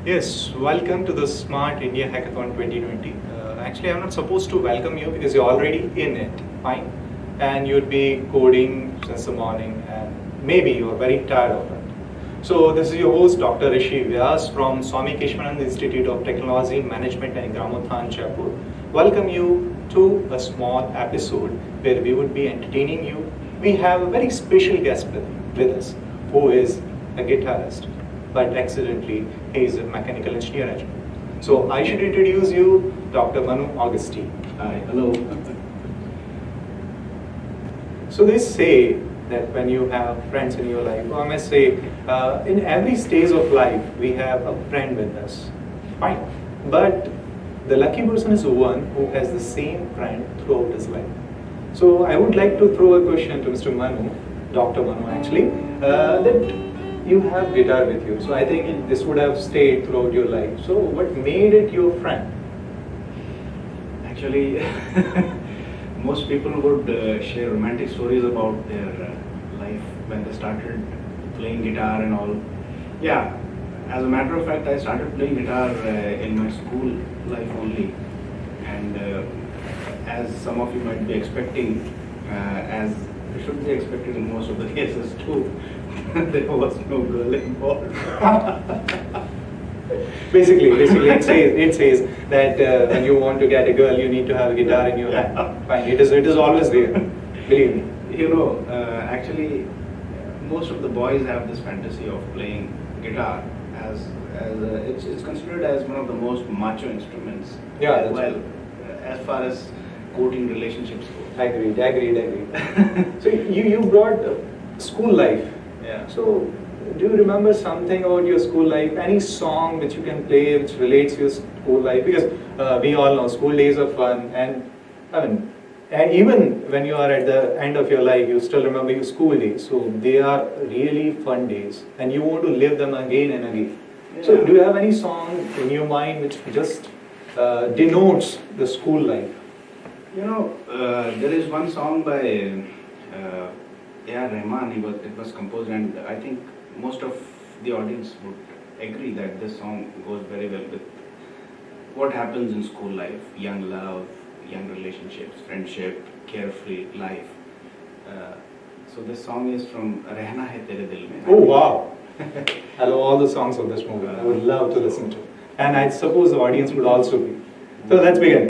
Yes, welcome to the Smart India Hackathon 2020. Actually, I'm not supposed to welcome you because you're already in it, fine? And you'd be coding since the morning and maybe you're very tired of it. So, this is your host, Dr. Rishi Vyas from Swami Keshwanand Institute of Technology, Management and Gramothan, Jaipur. Welcome you to a small episode where we would be entertaining you. We have a very special guest with us who is a guitarist, but accidentally he is a mechanical engineer as well. So I should introduce you Dr. Manu Augustine. Hi, hello. So they say that when you have friends in your life, or I must say, in every stage of life, we have a friend with us. Fine. But the lucky person is the one who has the same friend throughout his life. So I would like to throw a question to Mr. Manu, Dr. Manu actually, that you have guitar with you. So I think this would have stayed throughout your life. So what made it your friend? Actually, most people would share romantic stories about their life when they started playing guitar and all. Yeah, as a matter of fact, I started playing guitar in my school life only. And as some of you might be expecting, as it should be expected in most of the cases too, there was no girl involved. Basically, it says that when you want to get a girl, you need to have a guitar in your hand. Fine, it is always there. Believe me. You know, actually, most of the boys have this fantasy of playing guitar it's considered as one of the most macho instruments. Yeah, that's well, as far as courting relationships go. Agreed. So you brought school life. Yeah. So do you remember something about your school life? Any song which you can play which relates to your school life? Because we all know school days are fun, and I mean, and even when you are at the end of your life, you still remember your school days. So they are really fun days, and you want to live them again and again. Yeah. So do you have any song in your mind which just denotes the school life? You know, there is one song by Rahman. It was composed, and I think most of the audience would agree that this song goes very well with what happens in school life: young love, young relationships, friendship, carefree life. So this song is from Rehna Hai Tere Dil Mein. Oh wow! I love all the songs of this movie. I would love to listen to, and I suppose the audience would also be. So let's begin.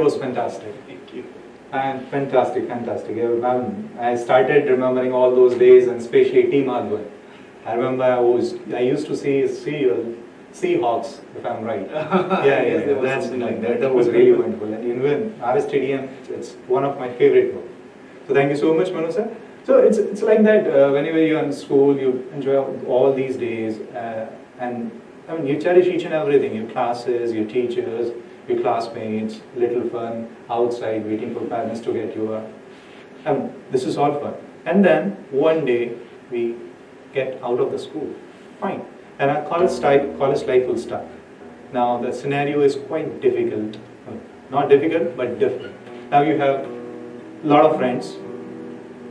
it was fantastic. Thank you. And fantastic, fantastic. I started remembering all those days, and especially Team Adwan. I remember I used to see Seahawks, if I'm right. Yes, there was something like that. That was really wonderful. And even RS Stadium, it's one of my favorite ones. So thank you so much, Manu sir. So it's like that. Whenever you're in school, you enjoy all these days, and I mean you cherish each and everything. Your classes, your teachers, your classmates, little fun outside, waiting for parents to get you up. And this is all fun. And then one day we get out of the school. Fine. And our college life will start. Now the scenario is quite difficult. Not difficult, but different. Now you have a lot of friends.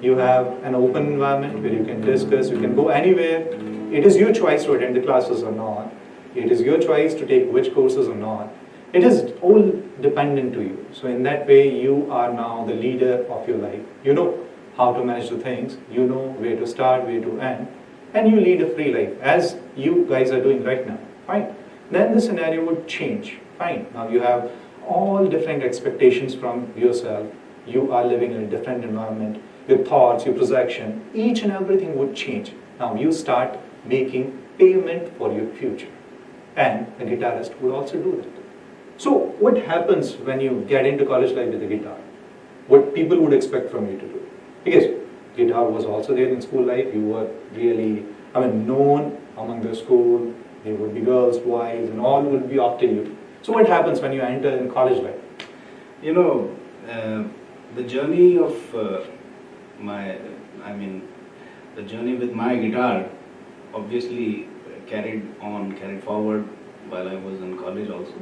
You have an open environment where you can discuss, you can go anywhere. It is your choice to attend the classes or not. It is your choice to take which courses or not. It is all dependent to you. So in that way, you are now the leader of your life. You know how to manage the things. You know where to start, where to end. And you lead a free life, as you guys are doing right now. Fine. Then the scenario would change. Fine. Now you have all different expectations from yourself. You are living in a different environment. Your thoughts, your projection, each and everything would change. Now you start making payment for your future. And the guitarist would also do that. So what happens when you get into college life with the guitar? What people would expect from you to do? Because guitar was also there in school life. You were really, known among the school. There would be girls, boys, and all would be after you. So what happens when you enter in college life? You know, the journey of the journey with my guitar obviously carried forward while I was in college also.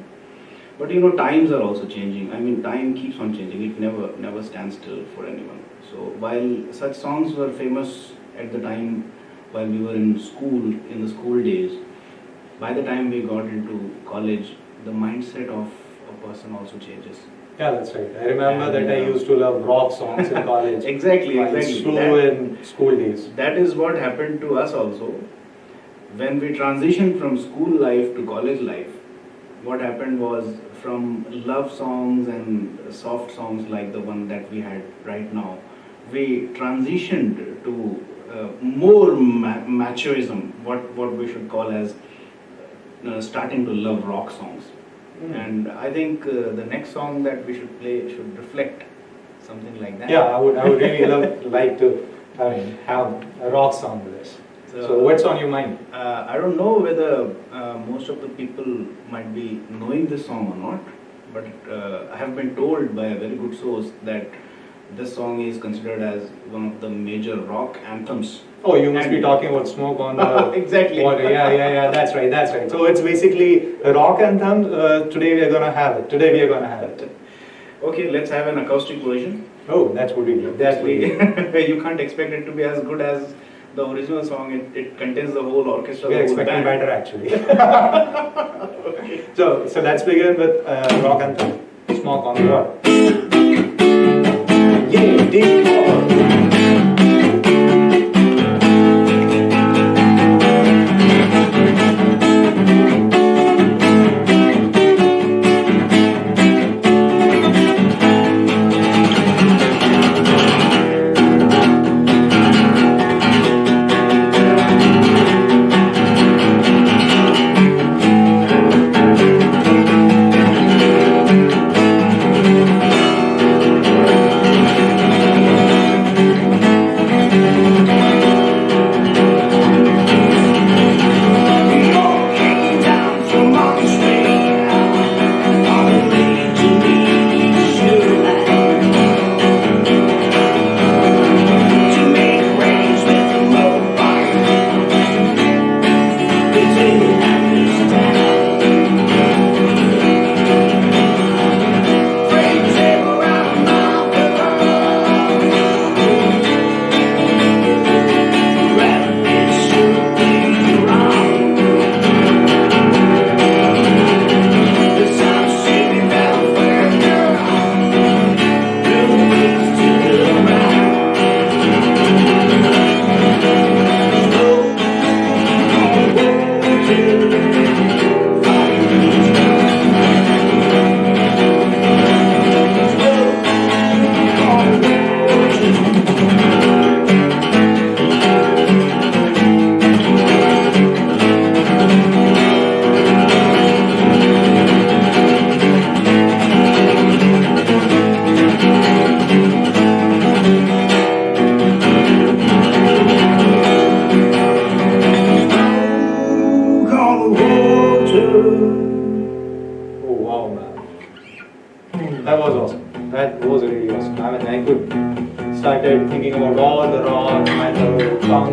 But you know, times are also changing. Time keeps on changing. It never stands still for anyone. So while such songs were famous at the time while we were in the school days, by the time we got into college, the mindset of a person also changes. Yeah, that's right. I remember that I used to love rock songs in college. Exactly. Slow in school days. That is what happened to us also. When we transitioned from school life to college life, what happened was, from love songs and soft songs like the one that we had right now, we transitioned to more machoism, what we should call as starting to love rock songs. And I think the next song that we should play should reflect something like that. Yeah, I would really like to have a rock song with this. So what's on your mind? I don't know whether most of the people might be knowing this song or not, but I have been told by a very good source that this song is considered as one of the major rock anthems. Oh, you must be talking about Smoke on the Exactly. Water. Yeah, that's right. So it's basically a rock anthem. Today we are gonna have it. Okay, let's have an acoustic version. Oh, that would be good. You can't expect it to be as good as the original song. It contains the whole orchestra. We are expecting better, actually. Okay. So let's begin with rock anthem, Smoke on the Water. Yeah, deep chord.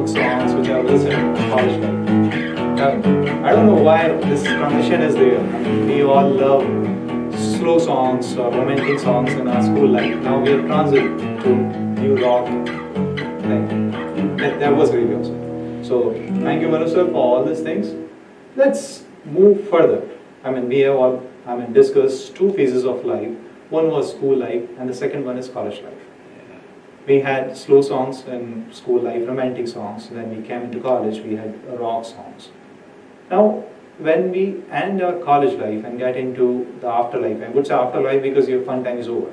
folk songs which I've listened in college life. I don't know why this transition is there. I mean, we all love slow songs or romantic songs in our school life. Now we have transited to new rock. That was really awesome. So thank you, Manu sir, for all these things. Let's move further. I mean, we have all discussed two phases of life. One was school life, and the second one is college life. We had slow songs in school life, romantic songs. Then we came into college, we had rock songs. Now, when we end our college life and get into the afterlife, I would say afterlife because your fun time is over.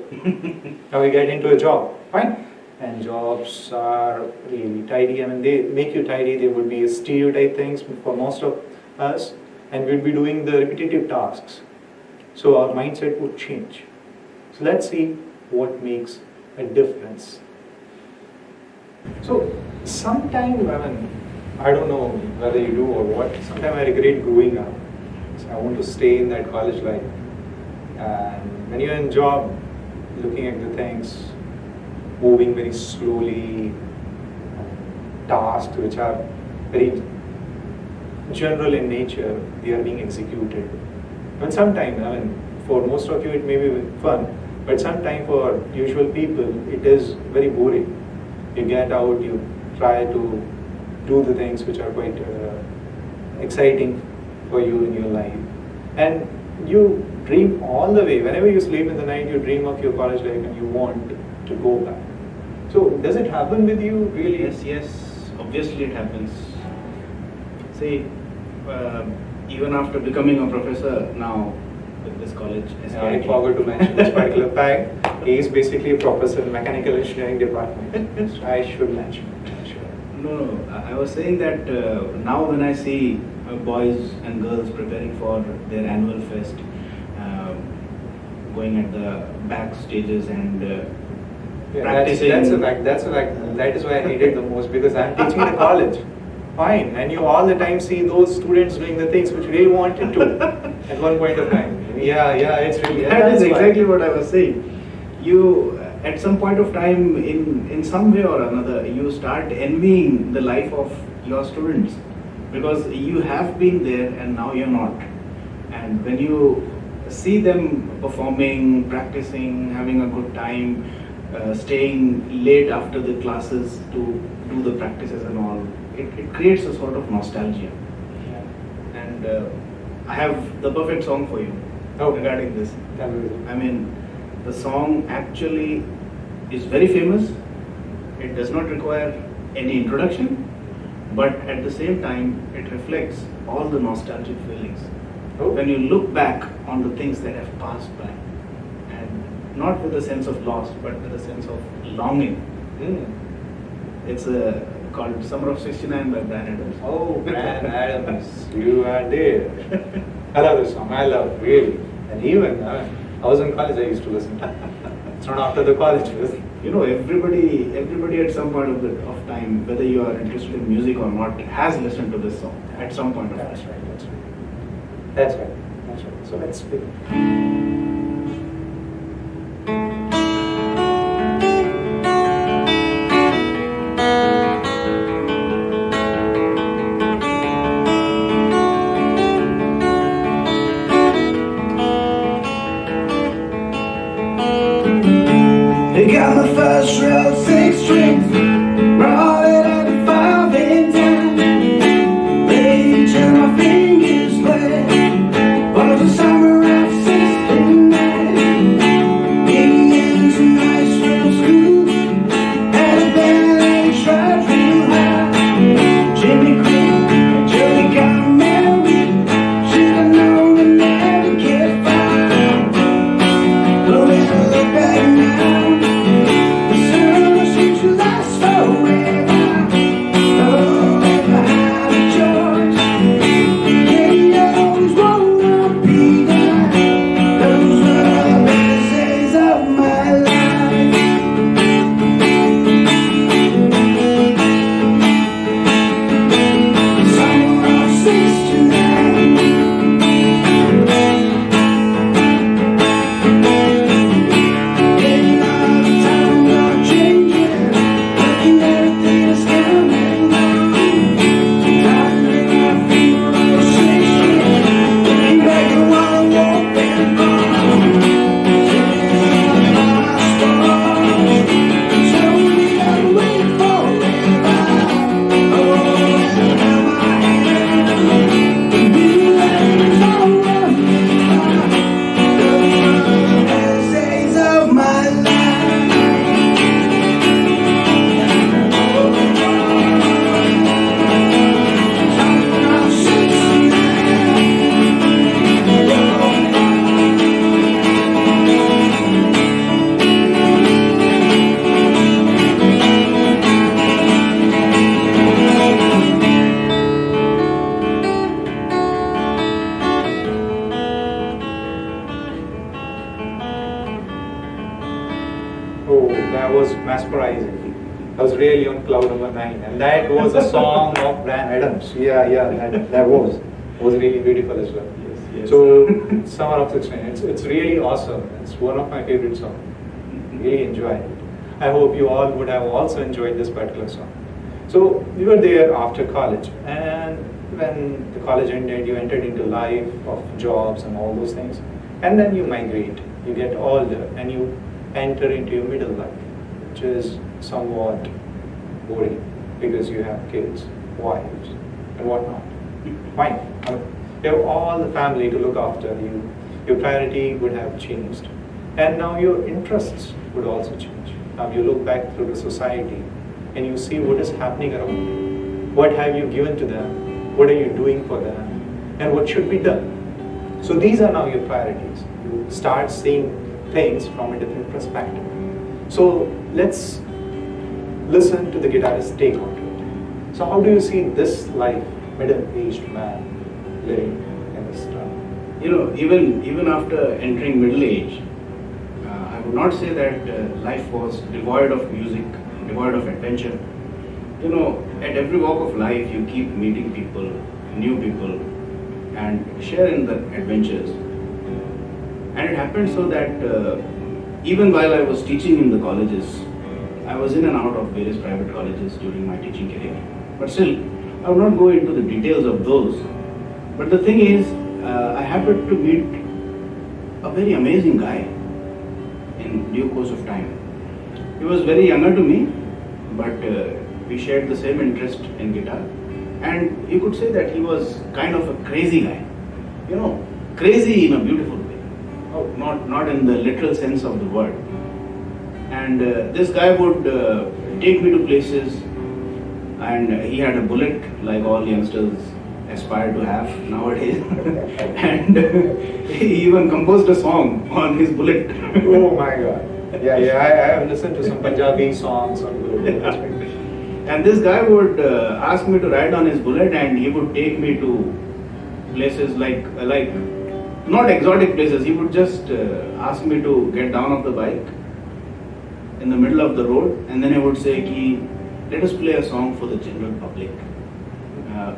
Now we get into a job, fine? And jobs are really tidy. I mean, they make you tidy. They would be stereotype things for most of us, and we'd be doing the repetitive tasks. So our mindset would change. So let's see what makes a difference. So sometime, I don't know whether you do or what, sometimes I regret growing up. So I want to stay in that college life. And when you're in job, looking at the things, moving very slowly, tasks which are very general in nature, they are being executed. And sometimes, for most of you it may be fun, but sometimes for usual people it is very boring. You get out, you try to do the things which are quite exciting for you in your life, and you dream all the way. Whenever you sleep in the night, you dream of your college life and you want to go back. So does it happen with you really? Yes, obviously it happens. See, even after becoming a professor now with this college, SKIT. I forgot to mention this particular fact. He is basically a professor in mechanical engineering department. So I should mention it. Sure. No, I was saying that now when I see boys and girls preparing for their annual fest, going at the back stages and practicing. That's a fact. That's a fact. That is why I hate it the most, because I'm teaching in a college. Fine, and you all the time see those students doing the things which they wanted to at one point of time. Yeah, it's really. That is exactly what I was saying. You, at some point of time, in some way or another, you start envying the life of your students because you have been there and now you're not. And when you see them performing, practicing, having a good time, staying late after the classes to do the practices and all, it creates a sort of nostalgia. Yeah. And I have the perfect song for you regarding this. I mean, the song actually is very famous. It does not require any introduction, but at the same time, it reflects all the nostalgic feelings. When you look back on the things that have passed by, and not with a sense of loss, but with a sense of longing. It's called Summer of '69 by Bryan Adams. Oh, Bryan Adams, you are there. I love this song. I love it, really. And even I was in college, I used to listen to it. It's not after the college. You know, everybody at some point of time, whether you are interested in music or not, has listened to this song at some point of time. That's right. So let's begin. They got my first row, 6 strings, brought it at the 5 in time. They turn my fingers bled, was the summer of '69. Indians and nice from school, had a band and tried real hard. Jimmy quit, and Joey got married, should've known to never get fired. But when I look back now, the sun seems to last mesmerizing. I was really on cloud number 9, and that was a song of Brian Adams. Yeah, that was really beautiful as well. Yes. So, Summer of 16, it's really awesome. It's one of my favorite songs. Really enjoy it. I hope you all would have also enjoyed this particular song. So, you were there after college, and when the college ended, you entered into life of jobs and all those things, and then you migrate, you get older, and you enter into your middle life, which is somewhat boring because you have kids, wives, and whatnot. Fine. You have all the family to look after. Your priority would have changed, and now your interests would also change. Now you look back through the society, and you see what is happening around you. What have you given to them? What are you doing for them? And what should be done? So these are now your priorities. You start seeing things from a different perspective. So let's listen to the guitarist's take on it. So how do you see this life, middle-aged man living in this town? You know, even after entering middle age, I would not say that life was devoid of music, devoid of adventure. You know, at every walk of life, you keep meeting people, new people, and sharing the adventures. And it happened so that even while I was teaching in the colleges, I was in and out of various private colleges during my teaching career. But still, I will not go into the details of those. But the thing is, I happened to meet a very amazing guy in due course of time. He was very younger to me, but we shared the same interest in guitar. And you could say that he was kind of a crazy guy. You know, crazy in a beautiful way. Oh, not in the literal sense of the word. And this guy would take me to places, and he had a bullet like all youngsters aspire to have nowadays. And he even composed a song on his bullet. Oh my God. Yeah, I have listened to some Punjabi songs on bullet. That's right. And this guy would ask me to ride on his bullet, and he would take me to places like not exotic places. He would just ask me to get down off the bike in the middle of the road, and then he would say, let us play a song for the general public.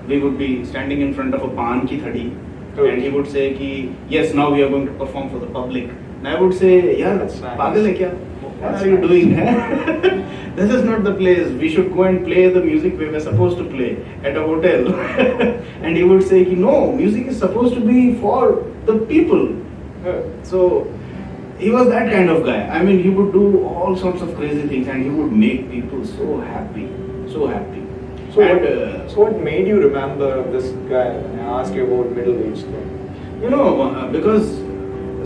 We would be standing in front of a pan ki thadi, and he would say, yes, now we are going to perform for the public. And I would say, yaar, pagal hai kya? What are you doing? This is not the place. We should go and play the music we were supposed to play at a hotel. And he would say, no, music is supposed to be for the people. So he was that kind of guy. I mean, he would do all sorts of crazy things, and he would make people so happy, so happy. So what made you remember this guy when I asked you about middle-aged thing? You know, because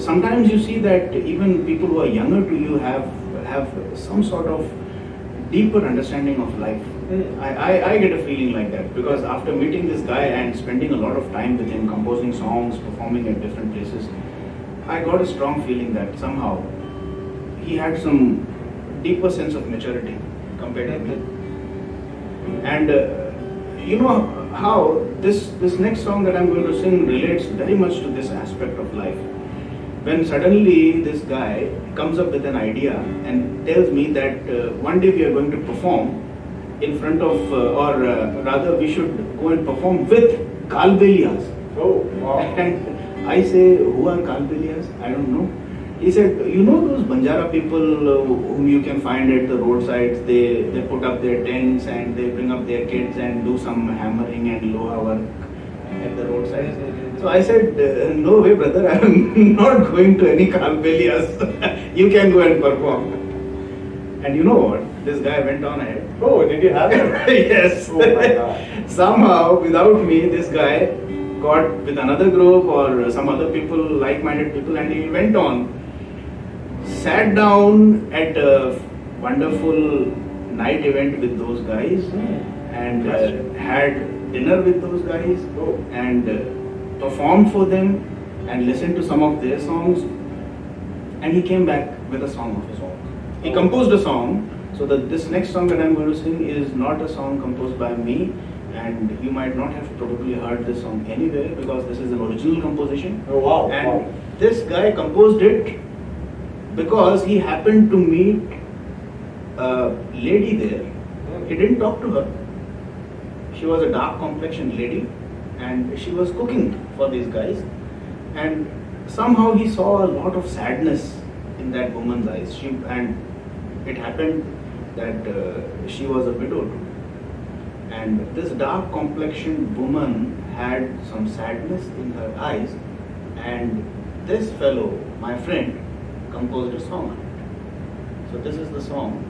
sometimes you see that even people who are younger to you have some sort of deeper understanding of life. I get a feeling like that, because after meeting this guy and spending a lot of time with him, composing songs, performing at different places, I got a strong feeling that somehow he had some deeper sense of maturity compared to me. And you know how this next song that I'm going to sing relates very much to this aspect of life. When suddenly this guy comes up with an idea and tells me that one day we are going to perform in front of, or rather we should go and perform with Kalbelias. Oh, wow. And I say, who are Kalbelias? I don't know. He said, you know those Banjara people whom you can find at the roadsides, they put up their tents and they bring up their kids and do some hammering and loha work at the roadside. So I said, no way brother, I am not going to any Kalbelias. You can go and perform. And you know what? This guy went on ahead. Oh, did you have him? Yes. Oh my God. Somehow, without me, this guy got with another group or some other people, like-minded people, and he went on. Sat down at a wonderful night event with those guys and had dinner with those guys and performed for them and listened to some of their songs, and he came back with a song of his own. He composed a song, so that this next song that I'm going to sing is not a song composed by me, and you might not have probably heard this song anywhere because this is an original composition. Oh wow. And this guy composed it because he happened to meet a lady there. He didn't talk to her. She was a dark complexion lady, and she was cooking for these guys. And somehow he saw a lot of sadness in that woman's eyes. And it happened that she was a widow too. And this dark complexioned woman had some sadness in her eyes, and this fellow, my friend, composed a song on it. So this is the song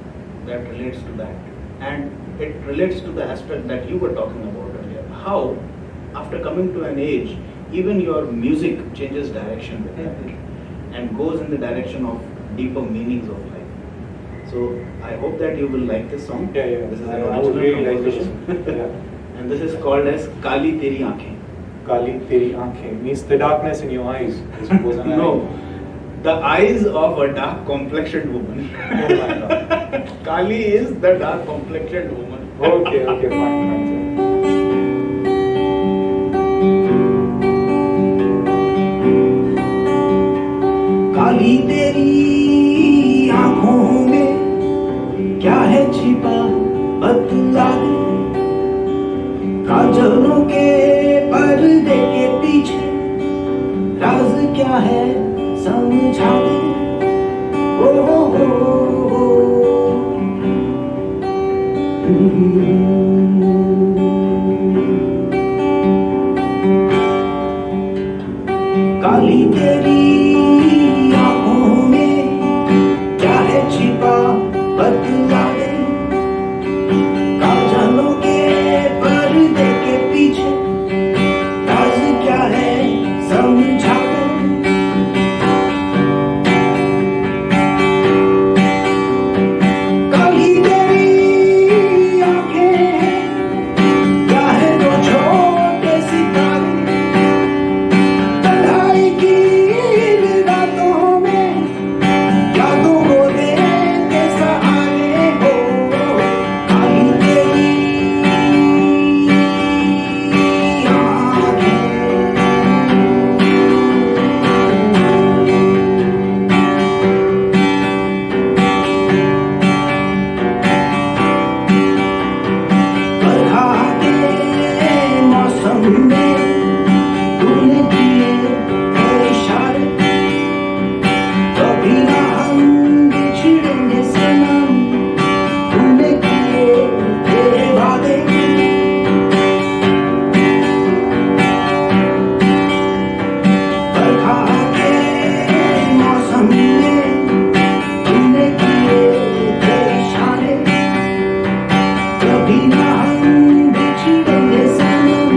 that relates to that. And it relates to the aspect that you were talking about earlier. How, after coming to an age, even your music changes direction with that and goes in the direction of deeper meanings of life. So I hope that you will like this song. Yeah, yeah. This is I an would really like this. composition. Yeah. And this is called as Kali Teri Aankhein. Kali teri aankhein means the darkness in your eyes. I suppose. No, the eyes of a dark complexioned woman. Oh my God. Kali is the dark complexioned woman. Okay, okay, fine, sir. काली तेरी आंखों में क्या है छिपा बतला दे, काजलों के पर्दे के पीछे राज क्या है समझा दे। ओ काली तेरी आंखों में क्या है छिपा बतला दे, काजलों के पर्दे के पीछे राज क्या है समझा दे। काली तेरी आंखें क्या है दो छोटे सितारे, तन्हाई की इन रातों में यादों को देते सहारे हो। काली तेरी आंखें बरखा के मौसम में तूने किए थे इशारे, कभी ना हम बिछड़ेंगे सनम, तूने किए तेरे वादे। बरखा के मौसम में तूने किए थे इशारे, कभी ना हम बिछड़ेंगे सनम,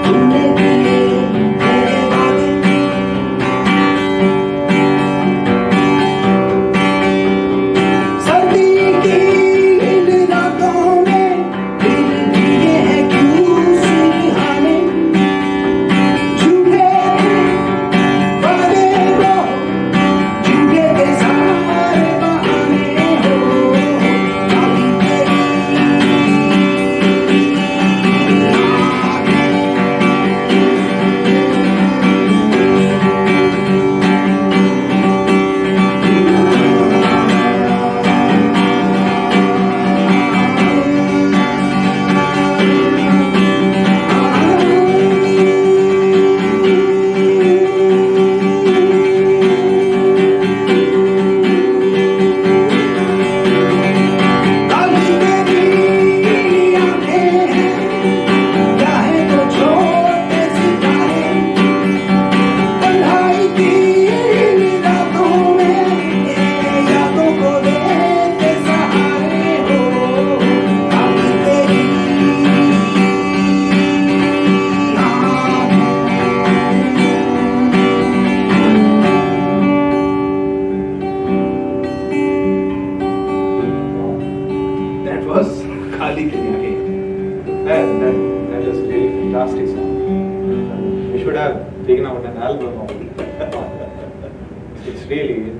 तूने किए तेरे वादे। सर्दी की इन रातों में फिर भीगे हैं क्यों सुनहाने, झूठे वादे वो झूठे के सारे बहाने हो। काली तेरी काली तेरी आंखें क्या है तो छोटे सितारे, तन्हाई की इन रातों में यादों को देते सहारे हो। काली तेरी That was Kali Teri Aankhein. That is really fantastic song. We should have taken out an album of it. It's really,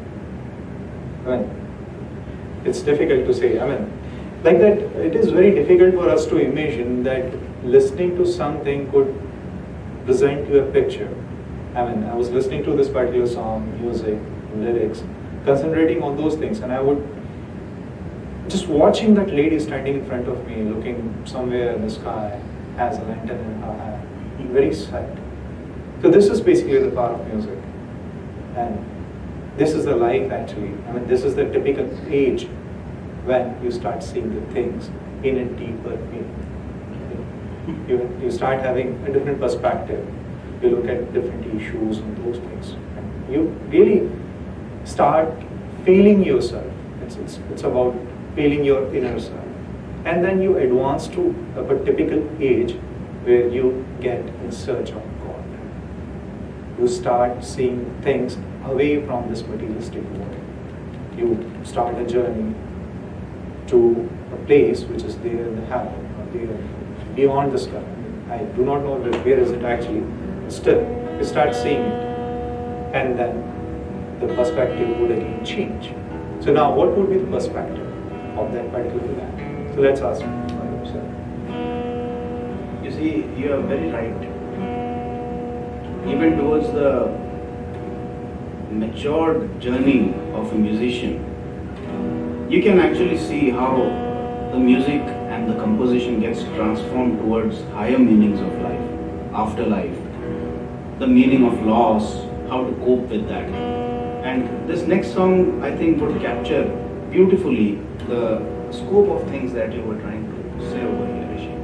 I mean, it's difficult to say. I mean, like that, it is very difficult for us to imagine that listening to something could present you a picture. I mean, I was listening to this particular song, music, lyrics, concentrating on those things, and I would just watching that lady standing in front of me, looking somewhere in the sky, has a lantern in her hand, being very sad. So this is basically the power of music. And this is the life actually. I mean, this is the typical age when you start seeing the things in a deeper meaning. You start having a different perspective. You look at different issues and those things. And you really start feeling yourself. It's about feeling your inner self. And then you advance to a typical age where you get in search of God. You start seeing things away from this materialistic world. You start a journey to a place which is there in the heaven or there beyond the sky. I do not know where is it actually. Still, you start seeing it. And then the perspective would again change. So now what would be the perspective of that particular event? So let's ask yourself. You see, you are very right. Even towards the matured journey of a musician, you can actually see how the music and the composition gets transformed towards higher meanings of life, afterlife, the meaning of loss, how to cope with that. And this next song, I think, would capture beautifully the scope of things that you were trying to say over here, Rishi.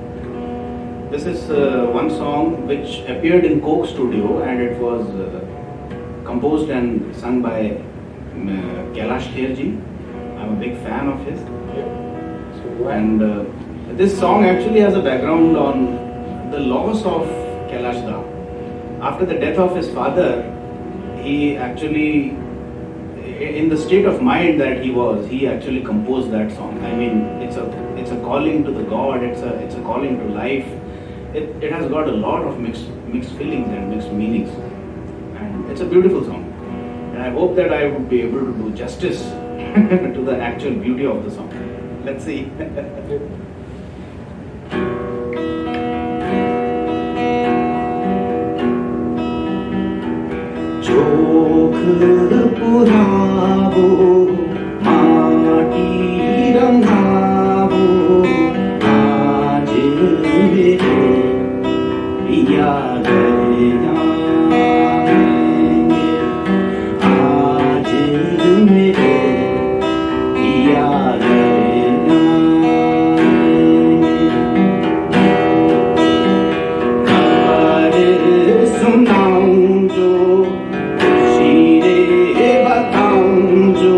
This is one song which appeared in Coke Studio, and it was composed and sung by Kailash Kherji. I'm a big fan of his. And this song actually has a background on the loss of Kailash Da. After the death of his father, he actually, in the state of mind that he was, he actually composed that song. I mean, it's a calling to the God. It's a calling to life. It has got a lot of mixed feelings and mixed meanings, and it's a beautiful song. And I hope that I would be able to do justice to the actual beauty of the song. Let's see. चोख पुराबो माटी रंगाबो आज मेरे याद आएंगे आज मेरे याद आएंगे सुनाऊं जो शीरे बताऊं जो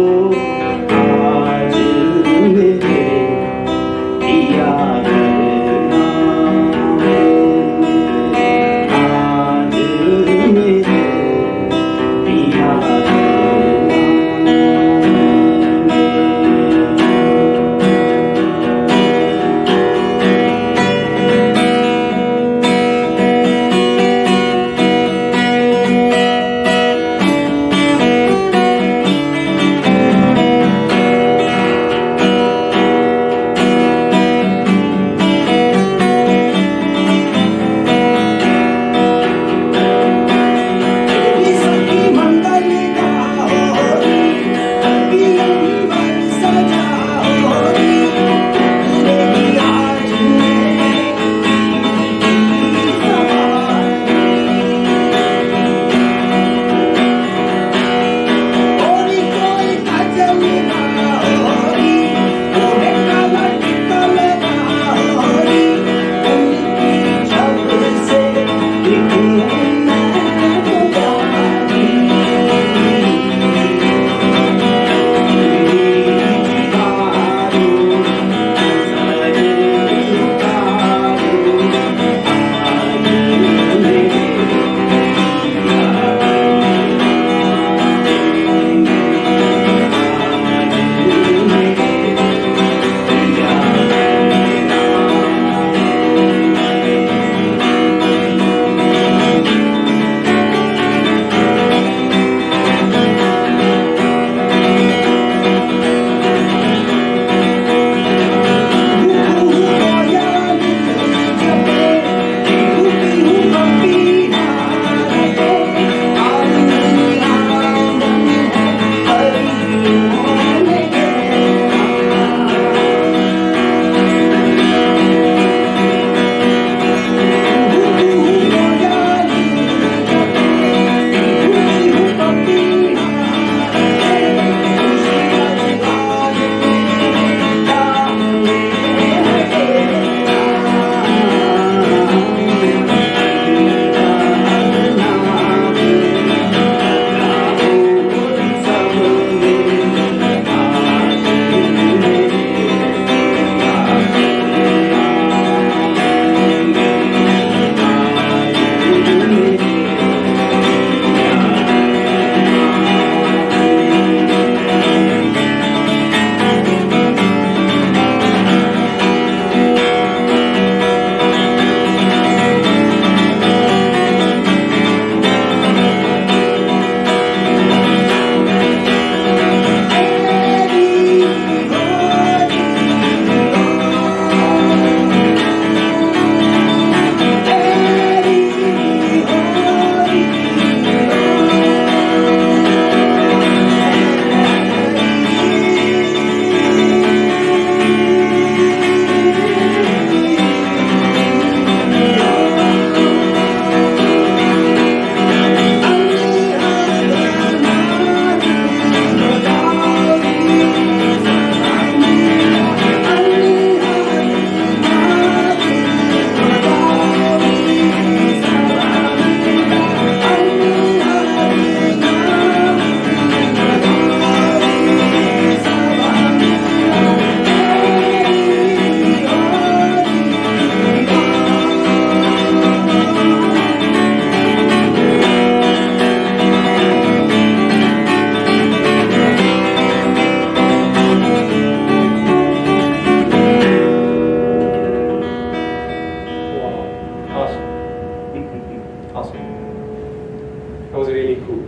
was really cool.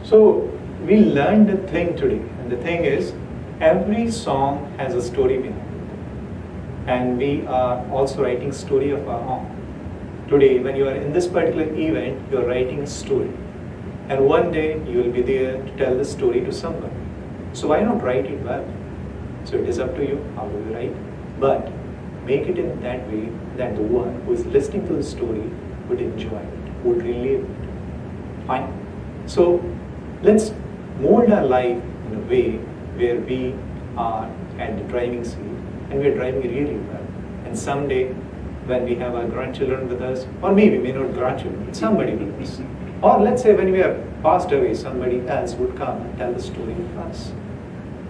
So we learned a thing today, and the thing is, every song has a story behind it, and we are also writing story of our own. Today, when you are in this particular event, you are writing a story, and one day you will be there to tell the story to somebody. So why not write it well? So it is up to you how do you write, but make it in that way that the one who is listening to the story would enjoy it, would relive it. Fine. So let's mold our life in a way where we are at the driving seat and we are driving really well. And someday, when we have our grandchildren with us, or maybe we not grandchildren, but somebody with us, or let's say when we have passed away, somebody else would come and tell the story of us.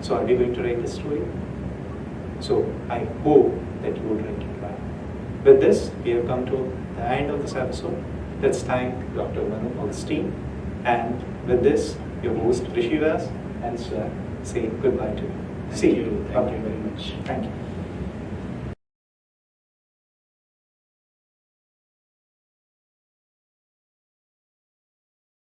So are we going to write the story? So I hope that you would write it well. With this, we have come to the end of this episode. Let's thank Dr. Manu Augustine. And with this, your host Rishi Vyas and say goodbye to you. Thank you very much. Thank you.